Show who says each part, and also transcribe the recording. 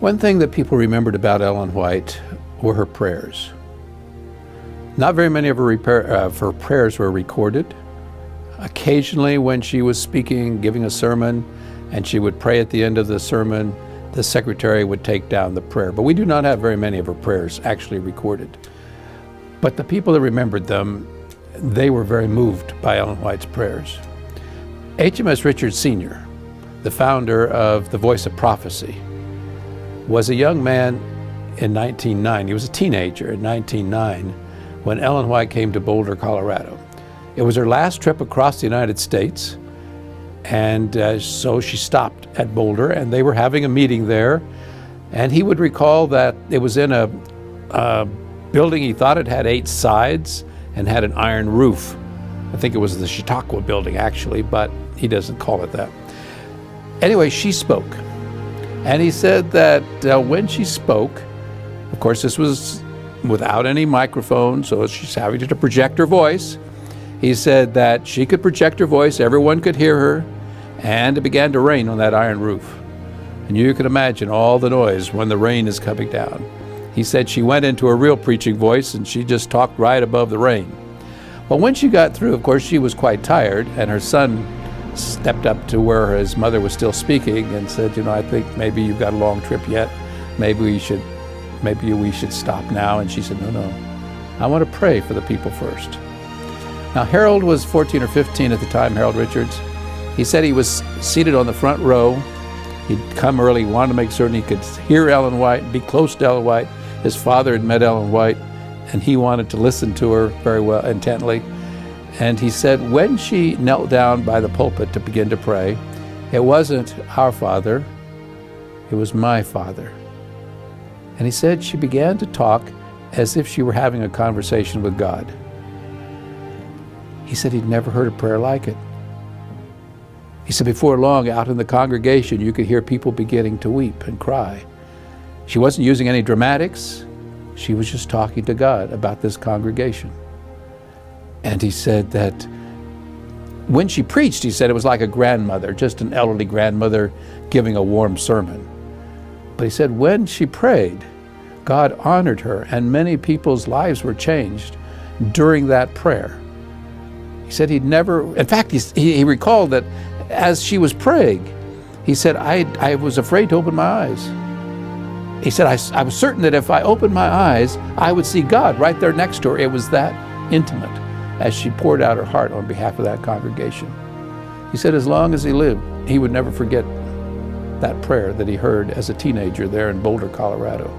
Speaker 1: One thing that people remembered about Ellen White were her prayers. Not very many of her prayers were recorded. Occasionally when she was speaking, giving a sermon, and she would pray at the end of the sermon, the secretary would take down the prayer. But we do not have very many of her prayers actually recorded. But the people that remembered them, they were very moved by Ellen White's prayers. HMS Richards Sr., the founder of the Voice of Prophecy, was a young man in 1909. He was a teenager in 1909 when Ellen White came to Boulder, Colorado. It was her last trip across the United States, and so she stopped at Boulder, and they were having a meeting there. And he would recall that it was in a building he thought it had 8 sides and had an iron roof. I think it was the Chautauqua building, actually, but he doesn't call it that. Anyway, she spoke. And he said that when she spoke, of course, this was without any microphone, so she's having to project her voice. He said that she could project her voice, everyone could hear her, and it began to rain on that iron roof. And you can imagine all the noise when the rain is coming down. He said she went into a real preaching voice and she just talked right above the rain. Well, when she got through, of course, she was quite tired, and her son stepped up to where his mother was still speaking and said, I think maybe you've got a long trip yet. Maybe we should stop now. And she said, no, I want to pray for the people first. Now, Harold was 14 or 15 at the time, Harold Richards. He said he was seated on the front row. He'd come early, wanted to make certain he could hear Ellen White, be close to Ellen White. His father had met Ellen White, and he wanted to listen to her very well, intently. And he said when she knelt down by the pulpit to begin to pray, it wasn't our Father, it was my Father. And he said she began to talk as if she were having a conversation with God. He said he'd never heard a prayer like it. He said before long, out in the congregation, you could hear people beginning to weep and cry. She wasn't using any dramatics. She was just talking to God about this congregation. And he said that when she preached, he said it was like a grandmother, just an elderly grandmother giving a warm sermon. But he said when she prayed, God honored her, and many people's lives were changed during that prayer. He said he'd never, in fact, he recalled that as she was praying, he said, I was afraid to open my eyes. He said, I was certain that if I opened my eyes, I would see God right there next to her. It was that intimate as she poured out her heart on behalf of that congregation. He said as long as he lived, he would never forget that prayer that he heard as a teenager there in Boulder, Colorado.